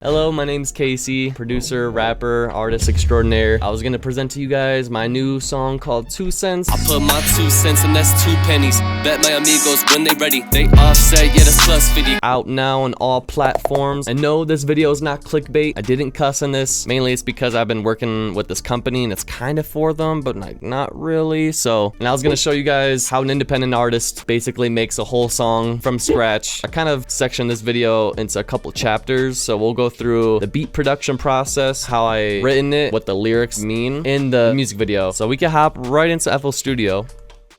Hello, my name's Casey, producer, rapper, artist extraordinaire. I was gonna present to you guys my new song called 2 cents. I put my 2 cents and that's 2 pennies. Bet my amigos when they ready, they offset, yeah, that's plus 50. Out now on all platforms. And no, this video is not clickbait. I didn't cuss in this. Mainly it's because I've been working with this company and it's kind of for them, but like not really. And I was gonna show you guys how an independent artist basically makes a whole song from scratch. I kind of sectioned this video into a couple chapters, so we'll go through the beat production process, how I written it, what the lyrics mean in the music video. So we can hop right into FL Studio.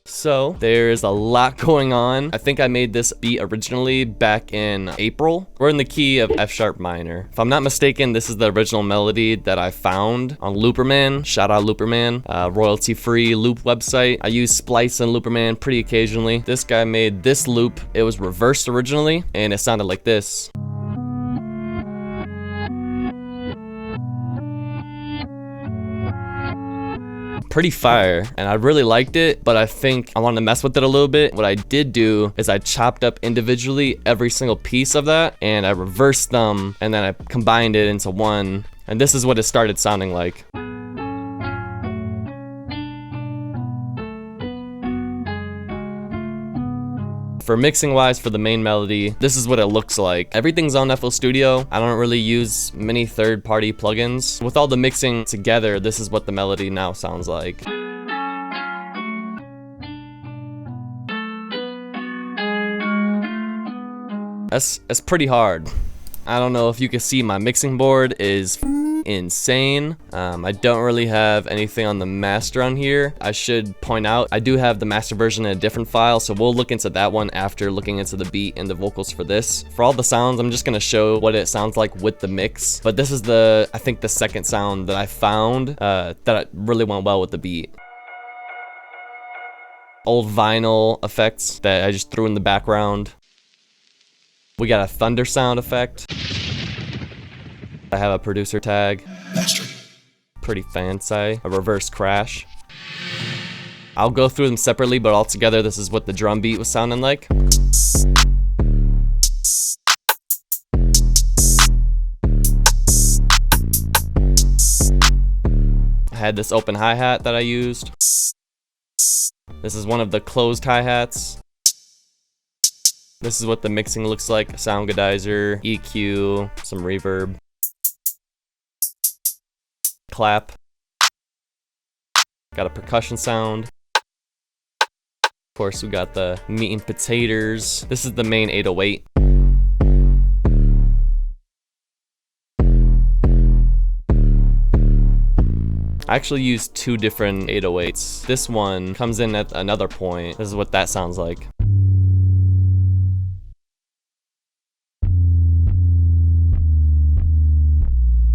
So there's a lot going on. I think I made this beat originally back in April. We're in the key of F sharp minor. If I'm not mistaken, this is the original melody that I found on Looperman. Shout out Looperman, royalty free loop website. I use Splice and Looperman pretty occasionally. This guy made this loop. It was reversed originally and it sounded like this. Pretty fire, and I really liked it, but I think I wanted to mess with it a little bit. What I did do is I chopped up individually every single piece of that and I reversed them and then I combined it into one, and this is what it started sounding like. For mixing wise, for the main melody, this is what it looks like. Everything's on FL Studio. I don't really use many third-party plugins. With all the mixing together, this is what the melody now sounds like. That's pretty hard. I don't know if you can see my mixing board is insane. I don't really have anything on the master on here. I should point out I do have the master version in a different file, so we'll look into that one after looking into the beat and the vocals for this. For all the sounds, I'm just gonna show what it sounds like with the mix, but this is I think the second sound that I found that really went well with the beat. Old vinyl effects that I just threw in the background. We got a thunder sound effect. I have a producer tag. Pretty fancy. A reverse crash. I'll go through them separately, but all together, this is what the drum beat was sounding like. I had this open hi-hat that I used. This is one of the closed hi-hats. This is what the mixing looks like. Sound godizer, EQ, some reverb. Clap. Got a percussion sound. Of course, we got the meat and potatoes. This is the main 808. I actually used 2 different 808s. This one comes in at another point. This is what that sounds like.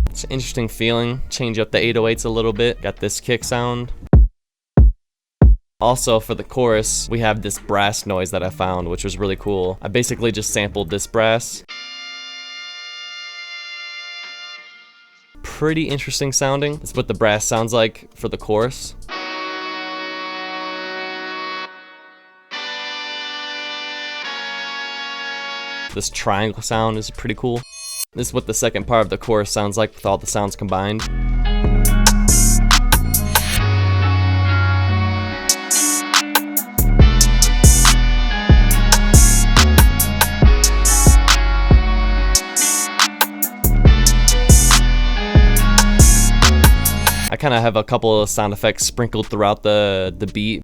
It's an interesting feeling. Change up the 808s a little bit. Got this kick sound. Also, for the chorus, we have this brass noise that I found, which was really cool. I basically just sampled this brass. Pretty interesting sounding. That's what the brass sounds like for the chorus. This triangle sound is pretty cool. This is what the second part of the chorus sounds like with all the sounds combined. I kind of have a couple of sound effects sprinkled throughout the beat.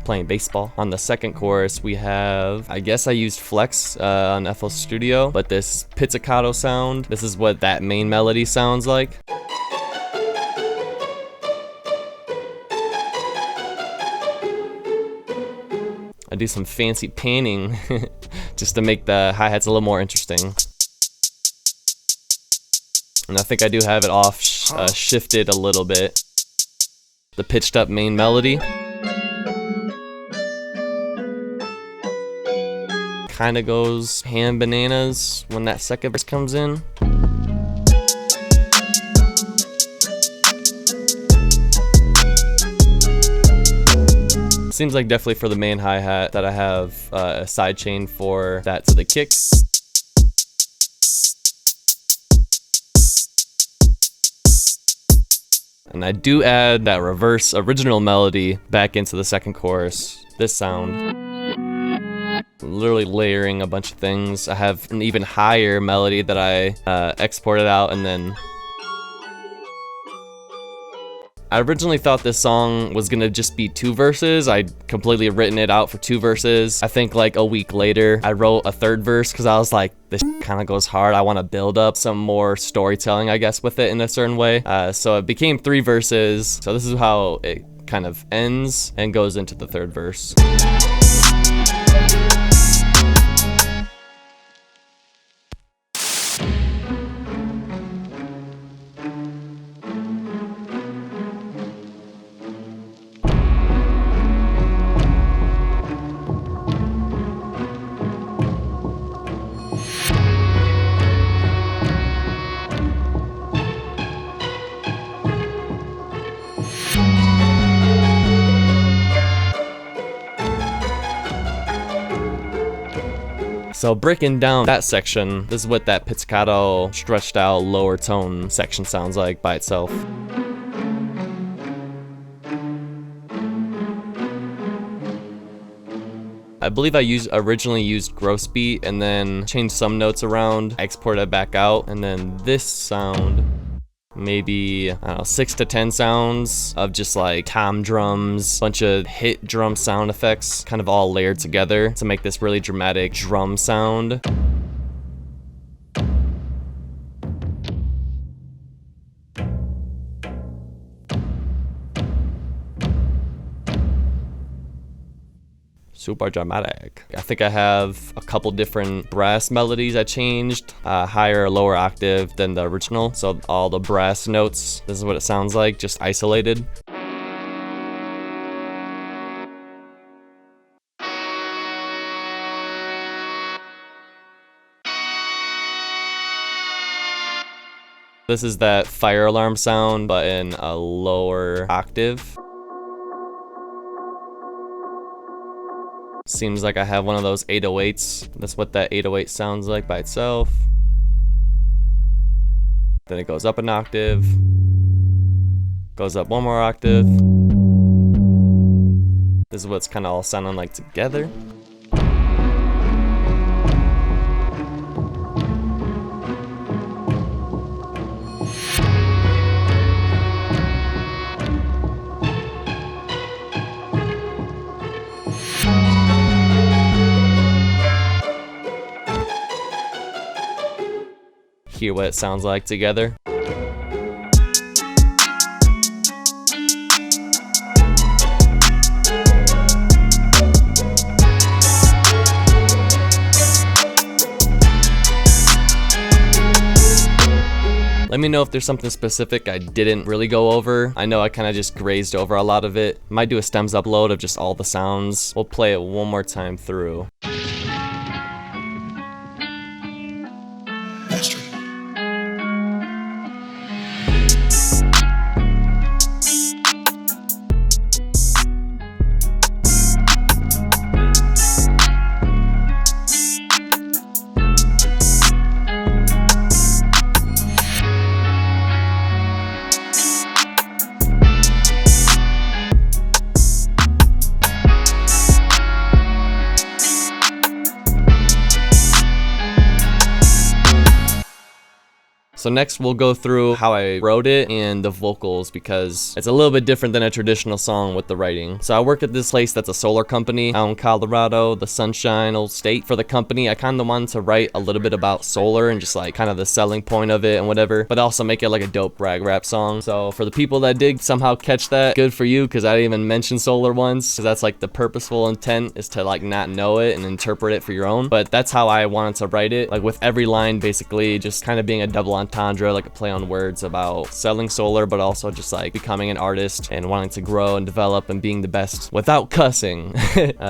Playing baseball. On the second chorus, we have, I guess I used Flex on FL Studio, but this pizzicato sound, this is what that main melody sounds like. I do some fancy panning just to make the hi-hats a little more interesting. And I think I do have it off shifted a little bit. The pitched up main melody. Kind of goes ham bananas when that second verse comes in. Seems like definitely for the main hi-hat that I have a sidechain for that to the kick. And I do add that reverse original melody back into the second chorus. This sound. Literally layering a bunch of things. I have an even higher melody that I exported out, and then I originally thought this song was gonna just be 2 verses. I'd completely written it out for 2 verses. I think like a week later, I wrote a 3rd verse because I was like, this kind of goes hard. I want to build up some more storytelling, I guess, with it in a certain way. So it became 3 verses. So this is how it kind of ends and goes into the 3rd verse. So breaking down that section, this is what that pizzicato, stretched out, lower tone section sounds like by itself. I believe I originally used gross beat and then changed some notes around, exported it back out, and then this sound, maybe, I don't know, 6 to 10 sounds of just like tom drums, bunch of hit drum sound effects, kind of all layered together to make this really dramatic drum sound. Super dramatic. I think I have a couple different brass melodies I changed, higher or lower octave than the original. So all the brass notes, this is what it sounds like, just isolated. This is that fire alarm sound, but in a lower octave. Seems like I have one of those 808s. That's what that 808 sounds like by itself. Then it goes up an octave. Goes up one more octave. This is what's kind of all sounding like together. Hear what it sounds like together. Let me know if there's something specific I didn't really go over. I know I kind of just grazed over a lot of it. Might do a stems upload of just all the sounds. We'll play it one more time through. So next we'll go through how I wrote it and the vocals, because it's a little bit different than a traditional song with the writing. So I work at this place that's a solar company out in Colorado, the Sunshine Old State. For the company, I kind of wanted to write a little bit about solar and just like kind of the selling point of it and whatever, but also make it like a dope brag rap song. So for the people that did somehow catch that, good for you, because I didn't even mention solar once, because that's like the purposeful intent, is to like not know it and interpret it for your own. But that's how I wanted to write it, like with every line basically just kind of being a double entendre, like a play on words about selling solar, but also just like becoming an artist and wanting to grow and develop and being the best without cussing.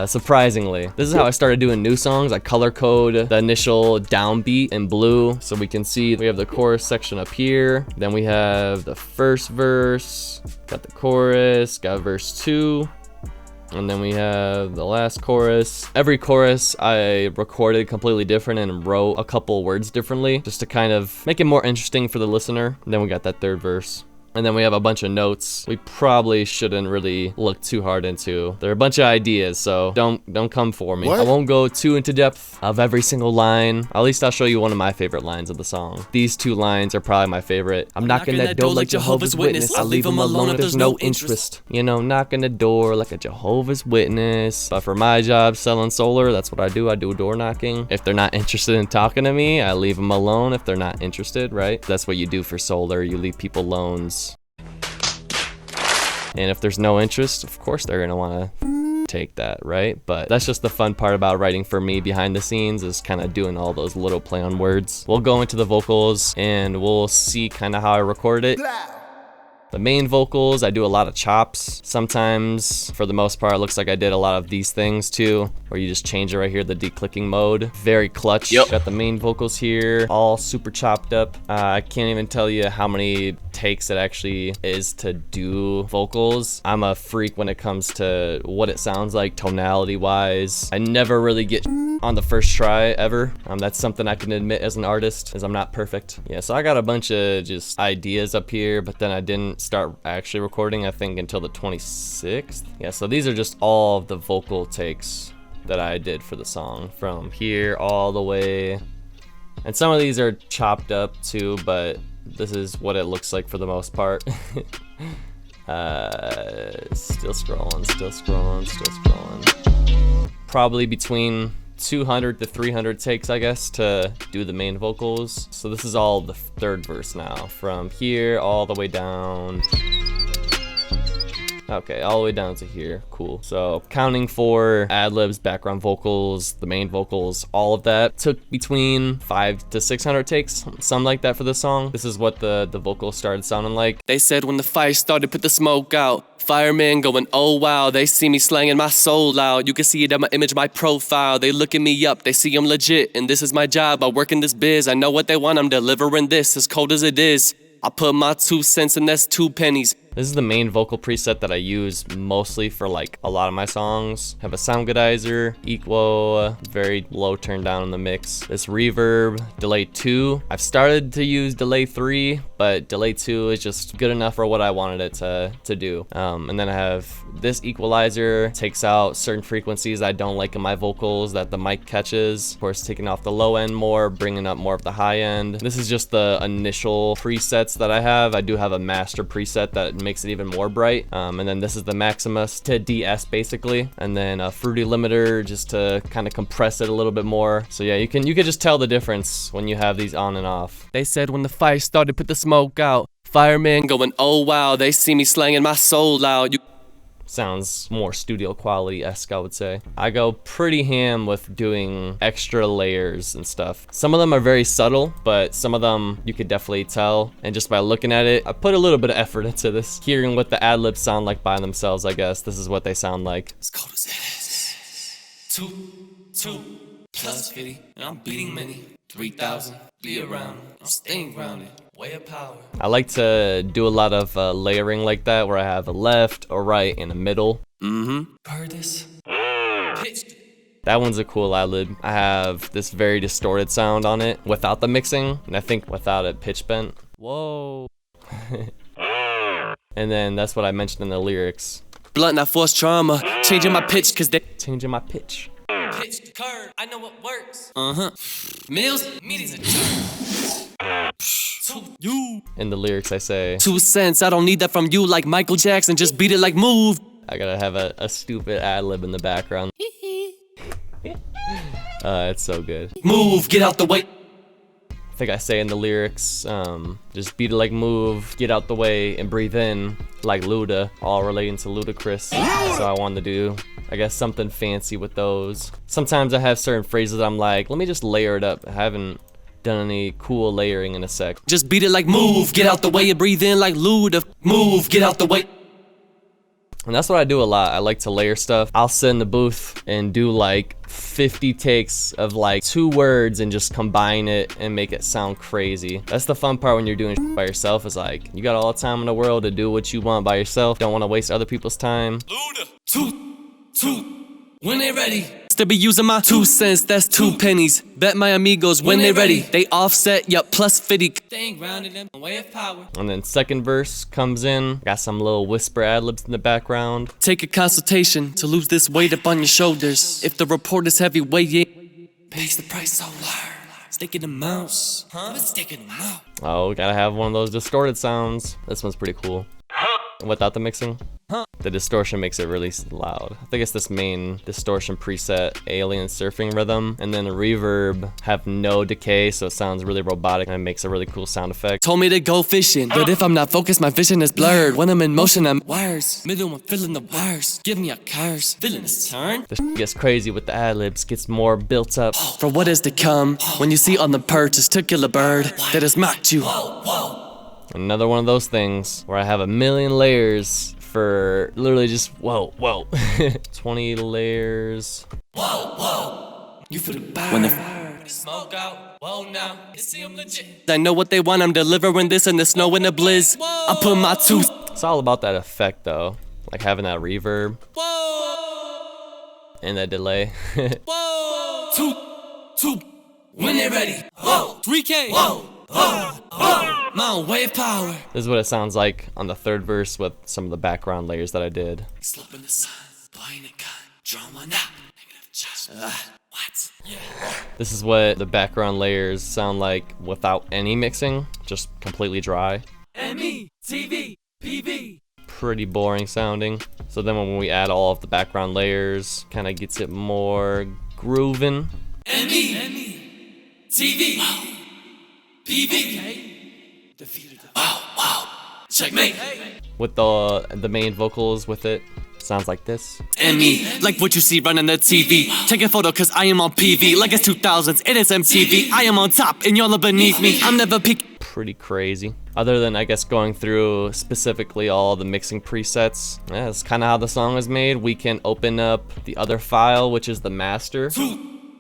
Surprisingly, this is how I started doing new songs. I color code the initial downbeat in blue, so we can see we have the chorus section up here, then we have the first verse, got the chorus, got verse 2, and then we have the last chorus. Every chorus I recorded completely different and wrote a couple words differently, just to kind of make it more interesting for the listener. And then we got that third verse. And then we have a bunch of notes we probably shouldn't really look too hard into. They're a bunch of ideas, so don't come for me. What? I won't go too into depth of every single line. At least I'll show you one of my favorite lines of the song. These 2 lines are probably my favorite. I'm knocking that door like Jehovah's Witness. I'll leave them alone if there's no interest. You know, knocking the door like a Jehovah's Witness. But for my job selling solar, that's what I do. I do door knocking. If they're not interested in talking to me, I leave them alone if they're not interested, right? That's what you do for solar. You leave people loans. And if there's no interest, of course they're gonna wanna take that, right? But that's just the fun part about writing for me behind the scenes, is kind of doing all those little play on words. We'll go into the vocals and we'll see kind of how I record it. The main vocals, I do a lot of chops. Sometimes, for the most part, it looks like I did a lot of these things too, where you just change it right here, the declicking mode. Very clutch. Yep. Got the main vocals here, all super chopped up. I can't even tell you how many takes it actually is to do vocals. I'm a freak when it comes to what it sounds like tonality wise. I never really get on the first try ever. That's something I can admit as an artist, is I'm not perfect. Yeah, so I got a bunch of just ideas up here, but then I didn't start actually recording, I think, until the 26th. Yeah, so these are just all of the vocal takes that I did for the song, from here all the way. And some of these are chopped up too, but this is what it looks like for the most part. Still scrolling, still scrolling, still scrolling. Probably between 200 to 300 takes, I guess, to do the main vocals. So this is all the 3rd verse now, from here all the way down. Okay, all the way down to here. Cool. So counting for ad-libs, background vocals, the main vocals, all of that took between 500 to 600 takes, something like that for this song. This is what the vocals started sounding like. They said when the fire started, put the smoke out. Firemen going, oh wow, they see me slanging my soul loud. You can see it on my image, my profile. They looking me up, they see I'm legit, and this is my job. I work in this biz, I know what they want, I'm delivering this as cold as it is. I put my 2 cents and that's 2 pennies. This is the main vocal preset that I use mostly for like a lot of my songs. Have a sound goodizer, equal, very low turn down in the mix. This reverb, delay 2. I've started to use delay 3, but delay 2 is just good enough for what I wanted it to do. And then I have this equalizer, takes out certain frequencies I don't like in my vocals that the mic catches. Of course, taking off the low end more, bringing up more of the high end. This is just the initial presets that I have. I do have a master preset that makes it even more bright, and then this is the Maximus to DS basically, and then a fruity limiter just to kind of compress it a little bit more. So yeah, you can just tell the difference when you have these on and off. They said when the fire started, put the smoke out. Firemen going, oh wow, they see me slanging my soul loud. Sounds more studio quality-esque, I would say. I go pretty ham with doing extra layers and stuff. Some of them are very subtle, but some of them you could definitely tell. And just by looking at it, I put a little bit of effort into this. Hearing what the ad-libs sound like by themselves, I guess. This is what they sound like. As cold as it is. 2 plus 50, and I'm beating many. 3,000, be around, I'm staying grounded. Way of power. I like to do a lot of layering like that, where I have a left, a right, and a middle. Heard this? Pitched. That one's a cool ad-lib. I have this very distorted sound on it without the mixing, and I think without it pitch bent. Whoa. And then that's what I mentioned in the lyrics. Blunt, not forced trauma. Changing my pitch, cause they changing my pitch. Pitch, curve, I know what works. Meals, meetings, you. In the lyrics I say 2 cents, I don't need that from you like Michael Jackson, just beat it like move. I gotta have a stupid ad-lib in the background. It's so good. Move, get out the way. I think I say in the lyrics, just beat it like move, get out the way, and breathe in like Luda, all relating to Ludacris. So I wanted to do, I guess, something fancy with those. Sometimes I have certain phrases I'm like, let me just layer it up. I haven't done any cool layering in a sec. Just beat it like move, get out the way, and breathe in like Luda. Move, get out the way. And that's what I do a lot. I like to layer stuff. I'll sit in the booth and do like 50 takes of like 2 words and just combine it and make it sound crazy. That's the fun part when you're doing shit by yourself, is like, you got all the time in the world to do what you want by yourself. Don't want to waste other people's time. Luda. 2, when they ready. to be using my 2 cents, that's 2 pennies. Bet my amigos when they ready. They offset, yup, plus 50. They ain't grounded in way of power. And then second verse comes in. Got some little whisper ad-libs in the background. Take a consultation to lose this weight up on your shoulders. If the report is heavyweight, yeah, pays the price so low. Stick in the mouse, huh? Stick in the mouse. Oh, gotta have one of those distorted sounds. This one's pretty cool. Without the mixing. The distortion makes it really loud. I think it's this main distortion preset, alien surfing rhythm, and then the reverb have no decay, so it sounds really robotic and it makes a really cool sound effect. Told me to go fishing, but if I'm not focused, my vision is blurred. When I'm in motion, I'm wires. Middle, I'm feeling the wires. Give me a curse, feeling this turn. This gets crazy with the ad-libs, gets more built up. For what is to come, when you see on the perch, this to kill a bird that has mocked you. Another one of those things where I have a million layers for literally just whoa. 20 layers. Whoa. You for the bird. When the smoke out, whoa now. You see I'm legit. I know what they want, I'm delivering this in the snow and the blizz. I put my tooth. It's all about that effect though. Like having that reverb. And that delay. Two. When they're ready. Whoa. 3K. Whoa. My wave power. This is what it sounds like on the third verse with some of the background layers that I did. Slip in the sun, buying a gun, draw one out. Negative adjustment. What? Yeah. This is what the background layers sound like without any mixing, just completely dry. ME, TV, PV. Pretty boring sounding. So then when we add all of the background layers, kind of gets it more grooving. ME, TV. PV. Defeated. Wow. Checkmate. With the main vocals with it, sounds like this. ME, like what you see running the TV. Take a photo cause I am on PV. Like it's 2000s, it is MTV. I am on top and y'all are beneath me. I'm never peak. Pretty crazy. Other than, I guess, going through specifically all the mixing presets. Yeah, that's kind of how the song was made. We can open up the other file, which is the master.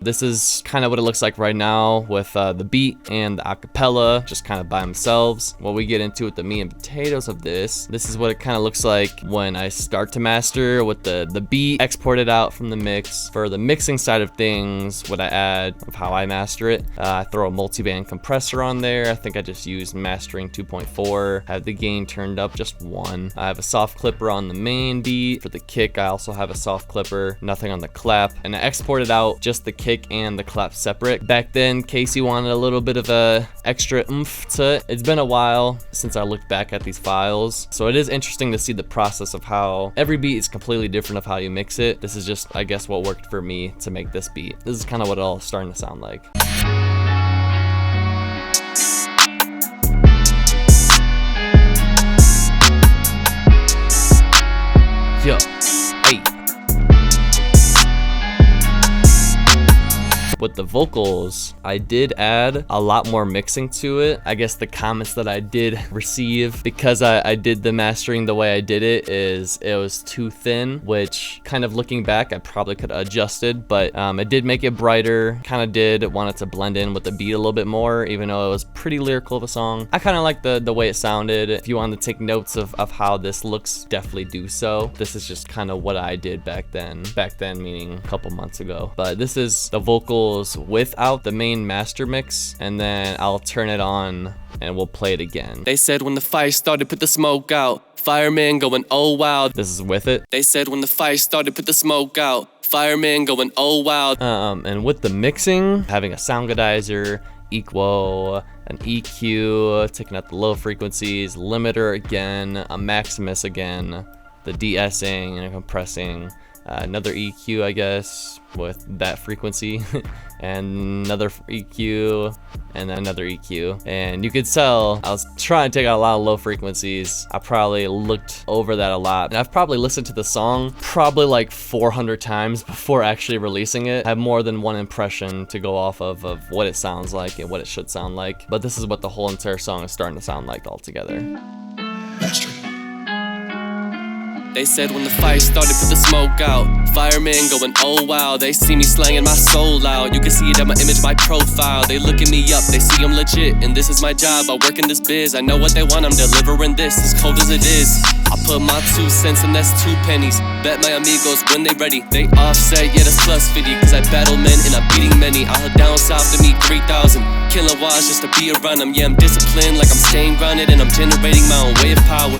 This is kind of what it looks like right now with the beat and the acapella just kind of by themselves. What we get into with the meat and potatoes of this is what it kind of looks like when I start to master with the beat exported out from the mix. For the mixing side of things, what I add of how I master it, I throw a multiband compressor on there. I think I just used mastering 2.4. I have the gain turned up just 1. I have a soft clipper on the main beat. For the kick, I also have a soft clipper, nothing on the clap, and I exported out just the kick and the clap separate. Back then, Casey wanted a little bit of a extra oomph to it. It's been a while since I looked back at these files, so it is interesting to see the process of how every beat is completely different of how you mix it. This is just, I guess, what worked for me to make this beat. This is kind of what it all is starting to sound like. Yo, hey. With the vocals, I did add a lot more mixing to it. I guess the comments that I did receive because I did the mastering the way I did it is it was too thin, which kind of looking back, I probably could have adjusted, but it did make it brighter. Kind of did want it to blend in with the beat a little bit more, even though it was pretty lyrical of a song. I kind of like the way it sounded. If you want to take notes of how this looks, definitely do so. This is just kind of what I did back then. Back then meaning a couple months ago. But this is the vocals without the main master mix, and then I'll turn it on and we'll play it again. They said when the fire started, put the smoke out. Fireman going, oh wow. This is with it. They said when the fire started, put the smoke out. Fireman going, oh wow. And with the mixing, having a sound godizer, equal, an EQ, taking out the low frequencies, limiter again, a maximus again, the de-essing and compressing, another EQ, I guess, with that frequency, and another EQ, and another EQ. And you could tell I was trying to take out a lot of low frequencies. I probably looked over that a lot. And I've probably listened to the song probably like 400 times before actually releasing it. I have more than one impression to go off of what it sounds like and what it should sound like. But this is what the whole entire song is starting to sound like altogether. They said when the fire started, put the smoke out. Fireman going, oh wow. They see me slanging my soul out. You can see it at my image, my profile. They looking me up, they see I'm legit. And this is my job, I work in this biz. I know what they want, I'm delivering this, as cold as it is. I put my 2 cents and that's 2 pennies. Bet my amigos when they ready. They offset, yeah that's plus 50. Cause I battle men and I'm beating many. I heard down south to meet 3,000 kilowatts just to be around them. Yeah I'm disciplined like I'm staying grounded. And I'm generating my own way of power.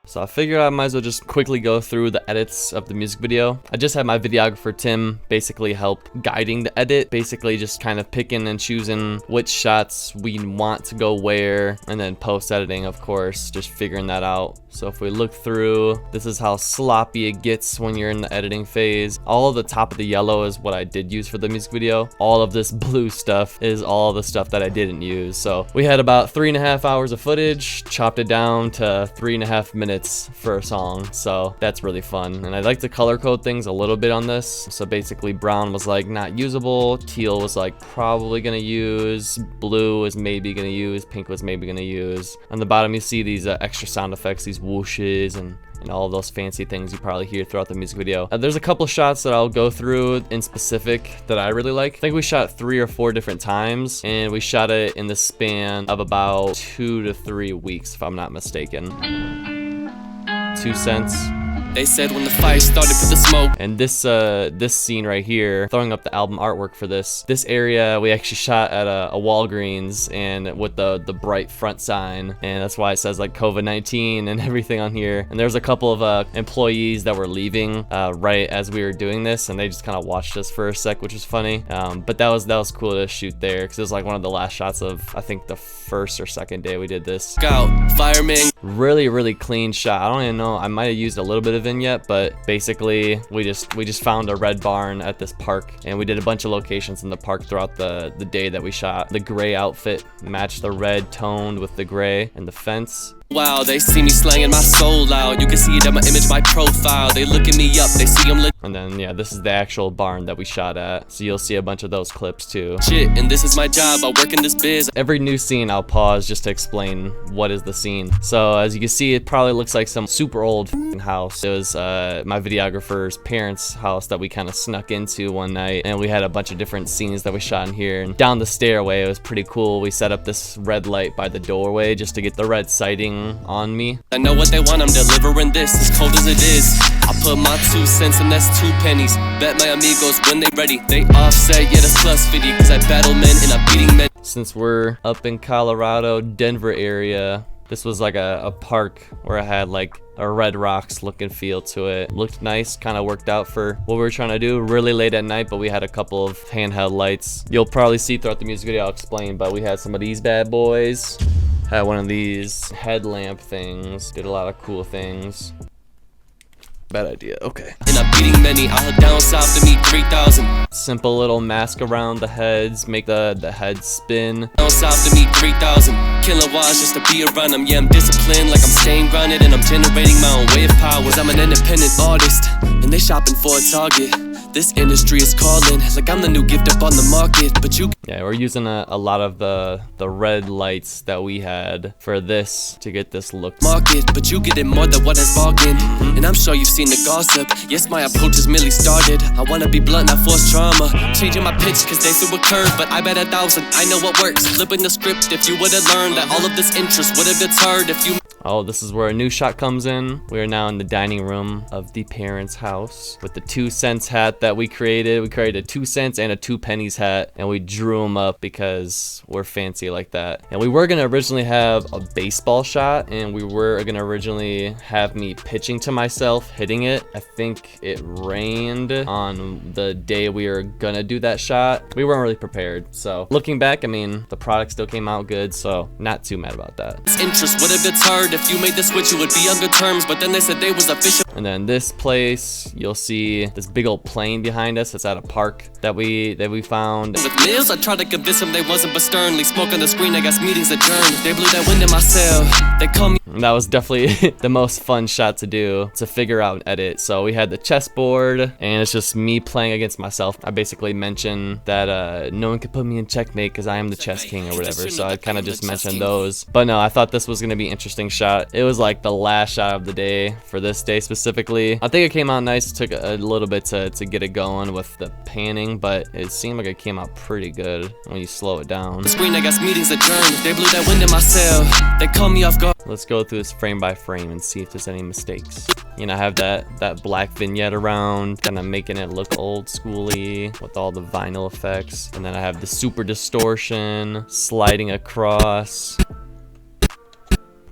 So I figured I might as well just quickly go through the edits of the music video. I just had my videographer Tim basically help guiding the edit, basically just kind of picking and choosing which shots we want to go where, and then post editing of course, just figuring that out. So if we look through, this is how sloppy it gets when you're in the editing phase. All of the top of the yellow is what I did use for the music video. All of this blue stuff is all the stuff that I didn't use. So we had about 3.5 hours of footage, chopped it down to 3.5 minutes for a song, so that's really fun. And I like to color code things a little bit on this. So basically brown was like not usable, teal was like probably gonna use, blue was maybe gonna use, pink was maybe gonna use. On the bottom you see these extra sound effects, these whooshes and all of those fancy things you probably hear throughout the music video. There's a couple shots that I'll go through in specific that I really like. I think we shot 3 or 4 different times, and we shot it in the span of about 2 to 3 weeks if I'm not mistaken. 2 cents. They said when the fire started, put the smoke. And this scene right here, throwing up the album artwork for this area, we actually shot at a Walgreens and with the bright front sign, and that's why it says like COVID-19 and everything on here. And there's a couple of employees that were leaving right as we were doing this, and they just kind of watched us for a sec, which was funny. But that was cool to shoot there because it was like one of the last shots of I think the first or second day we did this. Fireman. Really clean shot. I don't even know, I might have used a little bit of vignette, but basically we just found a red barn at this park, and we did a bunch of locations in the park throughout the day that we shot. The gray outfit matched the red toned with the gray, and the fence. Wow, they see me slanging my soul out. You can see it at my image, my profile. They looking me up, they see I'm and then yeah, this is the actual barn that we shot at, so you'll see a bunch of those clips too. Shit, and this is my job, I work in this biz. Every new scene I'll pause just to explain what is the scene. So as you can see, it probably looks like some super old house. It was my videographer's parents' house that we kind of snuck into one night, and we had a bunch of different scenes that we shot in here. And down the stairway, it was pretty cool. We set up this red light by the doorway just to get the red sighting on me. I know what they want, I'm delivering this, as cold as it is. I put my 2 cents and that's 2 pennies. Bet my amigos when they ready. They offset, yeah that's plus 50. Cause I battle men and I'm beating men. Since we're up in Colorado, Denver area, this was like a park where I had like a Red Rocks look and feel to it. Looked nice, kind of worked out for what we were trying to do. Really late at night, but we had a couple of handheld lights. You'll probably see throughout the music video, I'll explain, but we had some of these bad boys. Had one of these headlamp things. Did a lot of cool things. Bad idea, okay. And I'm beating many, I heard down south to meet 3,000. Simple little mask around the heads, make the head spin. Down south to meet 3,000 kilowatts just to be around them. Yeah, I'm disciplined like I'm staying grounded, and I'm generating my own way of power. Cause I'm an independent artist, and they shopping for a target. This industry is calling, like I'm the new gift up on the market, but you... Yeah, we're using a lot of the red lights that we had for this to get this look. Market, but you get it more than what has bargained. And I'm sure you've seen the gossip. Yes, my approach is merely started. I wanna be blunt, not force trauma. Changing my pitch, cause they threw a curve, but I bet 1,000, I know what works. Flipping the script, if you would've learned that all of this interest would've deterred if you... Oh, this is where a new shot comes in. We are now in the dining room of the parents' house with the 2 cents hat that we created. We created a 2 cents and a 2 pennies hat, and we drew them up because we're fancy like that. And we were gonna originally have a baseball shot, and we were gonna originally have me pitching to myself, hitting it. I think it rained on the day we were gonna do that shot. We weren't really prepared, so looking back, I mean, the product still came out good, so not too mad about that. This interest would have deterred if you made the switch, you would be on good terms, but then they said they was official. And then this place, you'll see this big old plane behind us. It's at a park that we found. With meals, I tried to convince them they wasn't, but sternly smoke on the screen. I guess meetings adjourned. They blew that wind in my cell. They call me. And that was definitely the most fun shot to do, to figure out and edit. So we had the chessboard, and it's just me playing against myself. I basically mentioned that no one could put me in checkmate because I am the chess king or whatever. So I kind of just mentioned those. But no, I thought this was gonna be an interesting shot. It was like the last shot of the day for this day specifically. I think it came out nice. It took a little bit to get it going with the panning, but it seemed like it came out pretty good when you slow it down. The screen, I guess meetings adjourned. They blew that wind in my cell. They call me off guard. Let's go through this frame by frame and see if there's any mistakes. You know, I have that black vignette around, kind of making it look old schooly with all the vinyl effects. And then I have the super distortion sliding across.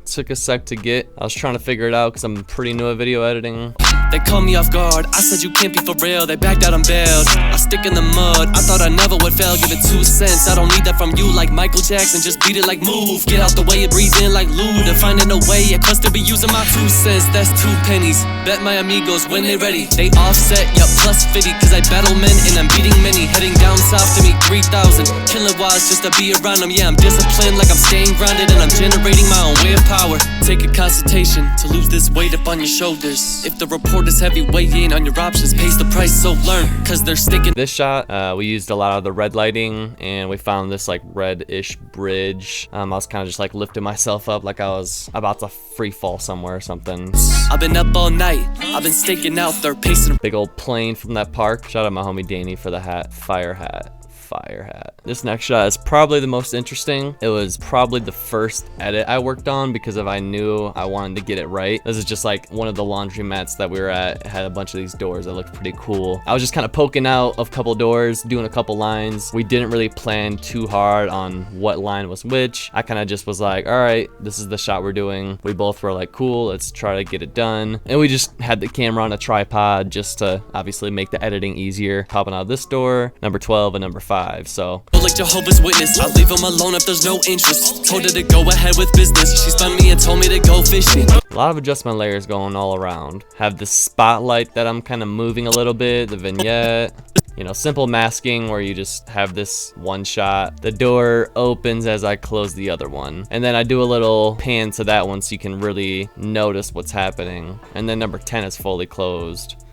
Took a sec to get. I was trying to figure it out because I'm pretty new at video editing. They call me off guard. I said you can't be for real. They backed out on bail. I stick in the mud. I thought I never would fail. Give it 2 cents. I don't need that from you like Michael Jackson. Just beat it like move. Get out the way. It breathe in like lube. And finding a way. I must be using my 2 cents. That's 2 pennies. Bet my amigos when they ready. They offset. Yup, plus 50. Cause I battle men and I'm beating many. Heading down south to meet 3,000. Killing wise just to be around them. Yeah, I'm disciplined like I'm staying grounded. And I'm generating my own way of power. Take a consultation to lose this weight up on your shoulders. If the report is heavy, weigh in on your options. Pays the price, so learn, cause they're sticking. This shot, we used a lot of the red lighting, and we found this like red-ish bridge. I was kind of just like lifting myself up like I was about to free fall somewhere or something. I've been up all night. I've been staking out their pacing. Big old plane from that park. Shout out my homie Danny for the hat. Fire hat. Fire hat. This next shot is probably the most interesting. It was probably the first edit I worked on because if I knew I wanted to get it right. This is just like one of the laundromats that we were at. It had a bunch of these doors that looked pretty cool. I was just kind of poking out of a couple doors, doing a couple lines. We didn't really plan too hard on what line was which. I kind of just was like, all right, this is the shot we're doing. We both were like, cool, let's try to get it done. And we just had the camera on a tripod just to obviously make the editing easier. Popping out this door, number 12 and number 5. So like Jehovah's Witness, I leave them alone if there's no interest. Told her to go ahead with business. She spun me and told me to go fishing. A lot of adjustment layers going all around. Have the spotlight that I'm kind of moving a little bit, the vignette. You know, simple masking where you just have this one shot. The door opens as I close the other one. And then I do a little pan to that one so you can really notice what's happening. And then number 10 is fully closed.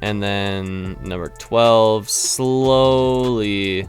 And then number 12 slowly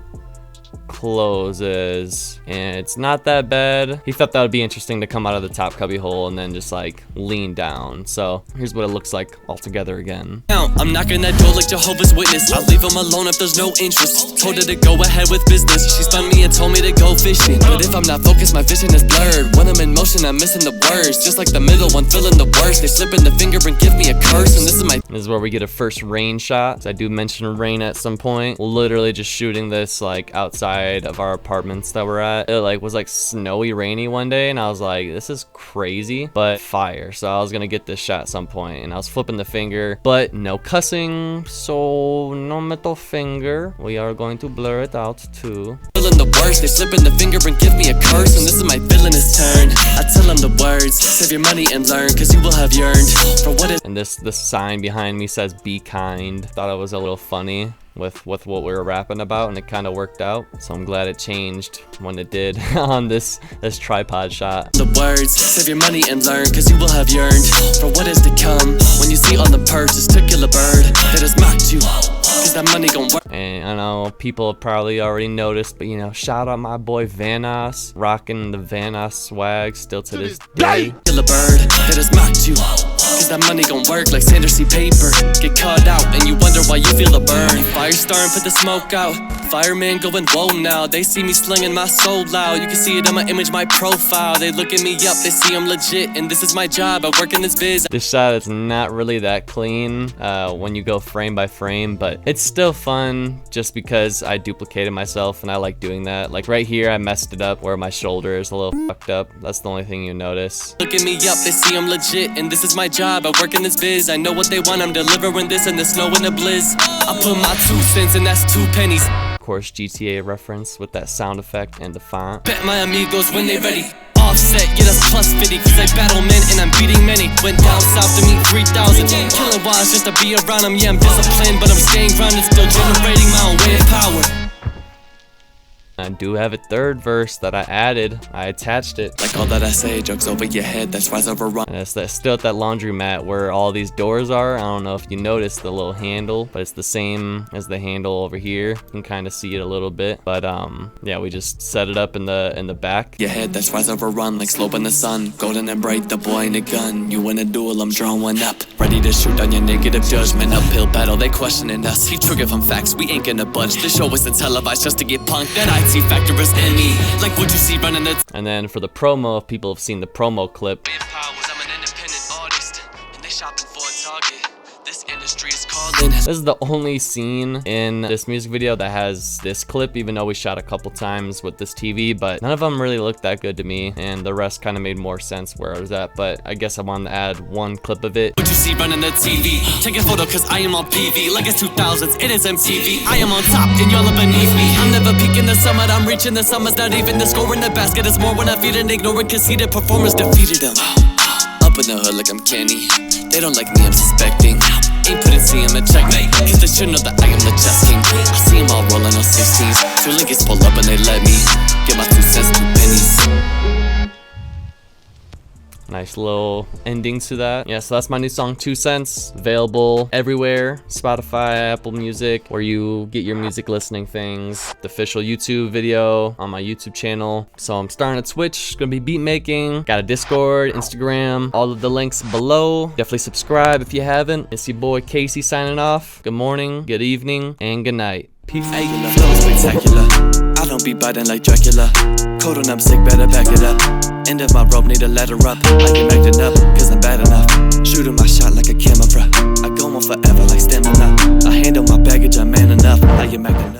closes, and it's not that bad. He thought that would be interesting to come out of the top cubby hole and then just like lean down. So here's what it looks like all together again. Now I'm knocking that door like Jehovah's Witness. I leave them alone if there's no interest. Told her to go ahead with business. She spun me and told me to go fishing. But if I'm not focused, my vision is blurred. When I'm in motion, I'm missing the words. Just like the middle one, feeling the worst. They slip in the finger and give me a curse. And this is where we get a first rain shot. I do mention rain at some point. Literally just shooting this like outside of our apartments that we're at. It like was like snowy, rainy one day, and I was like, this is crazy, but fire. So I was gonna get this shot at some point, and I was flipping the finger, but no cussing, so no middle finger. We are going to blur it out too. Feeling the worst, they slip in the finger and give me a curse, and this is my villainous turn. I tell them the words, save your money and learn, cause you will have yearned for what is. And this sign behind me says be kind. Thought it was a little funny with what we were rapping about, and it kind of worked out. So I'm glad it changed when it did on this tripod shot. The words, save your money and learn, cause you will have yearned for what is to come. When you see on the purse, it's to kill a bird that has mocked you, cause that money gon' work. And I know people have probably already noticed, but you know, shout out my boy Vanos, rocking the Vanos swag still to this day. Kill a bird that has mocked you, cause that money gon' work like Sanders see paper. Get caught out and you wonder why you feel a burn. Fire starting, put the smoke out. Fireman going whoa now. They see me slinging my soul loud. You can see it on my image, my profile. They look at me up, they see I'm legit, and this is my job. I work in this biz. This shot is not really that clean when you go frame by frame, but it's still fun just because I duplicated myself and I like doing that. Like right here, I messed it up where my shoulder is a little fucked up. That's the only thing you notice. Look at me up, they see I'm legit, and this is my job. I work in this biz. I know what they want, I'm delivering this in the snow and the blizz. I put my 2 cents and that's 2 pennies. Of course, GTA reference with that sound effect and the font. Bet my amigos when they ready. offset, yeah, that's plus 50. Cause I battle men and I'm beating many. Went down south to meet 3,000. Killing wise just to be around them. Yeah, I'm disciplined, but I'm staying grounded. Still generating my own way of power. I do have a third verse that I added. I attached it. Like all that I say, jokes over your head, that's rise over run. And it's still at that laundromat where all these doors are. I don't know if you noticed the little handle, but it's the same as the handle over here. You can kind of see it a little bit. But yeah, we just set it up in the back. Your head, that's rise over run, like slope in the sun. Golden and bright, the boy in a gun. You in a duel, I'm drawing one up. Ready to shoot on your negative judgment. Uphill battle, they questioning us. He trigger from facts, we ain't gonna budge. The show isn't televised just to get punked. That IT factor is in me, like what you see running the. And then for the promo, if people have seen the promo clip. I'm an independent artist, and they shopping for a target. This industry is calling. This is the only scene in this music video that has this clip, even though we shot a couple times with this TV, but none of them really looked that good to me, and the rest kind of made more sense where I was at, but I guess I wanted to add one clip of it. What you see running the TV, take a photo cause I am on PV, like it's 2000s, it is MTV. I am on top and y'all are beneath me. I'm never peaking the summit, I'm reaching the summits, not even the score in the basket. It's more when I feed and ignoring conceited performers defeated them. Up in the hood like I'm Kenny, they don't like me, I'm suspecting. Ain't put it, see him and checkmate, cause they should know that I am the chess king. I see him all rolling on 16s, 2 Lincolns pull up and they let me get my 2 cents, 2 pennies. Nice little ending to that. Yeah, so that's my new song, 2 Cents. Available everywhere. Spotify, Apple Music, where you get your music listening things. The official YouTube video on my YouTube channel. So I'm starting a Twitch, gonna be beat making. Got a Discord, Instagram, all of the links below. Definitely subscribe if you haven't. It's your boy Casey signing off. Good morning, good evening, and good night. Peace. Hey, flow spectacular. I don't be biting like Dracula. Code on, I'm sick, better back it up. End of my rope, need a ladder up. I can back it up, cause I'm bad enough. Shooting my shot like a camera. I go on forever like stamina. I handle my baggage, I'm man enough. I am acting up.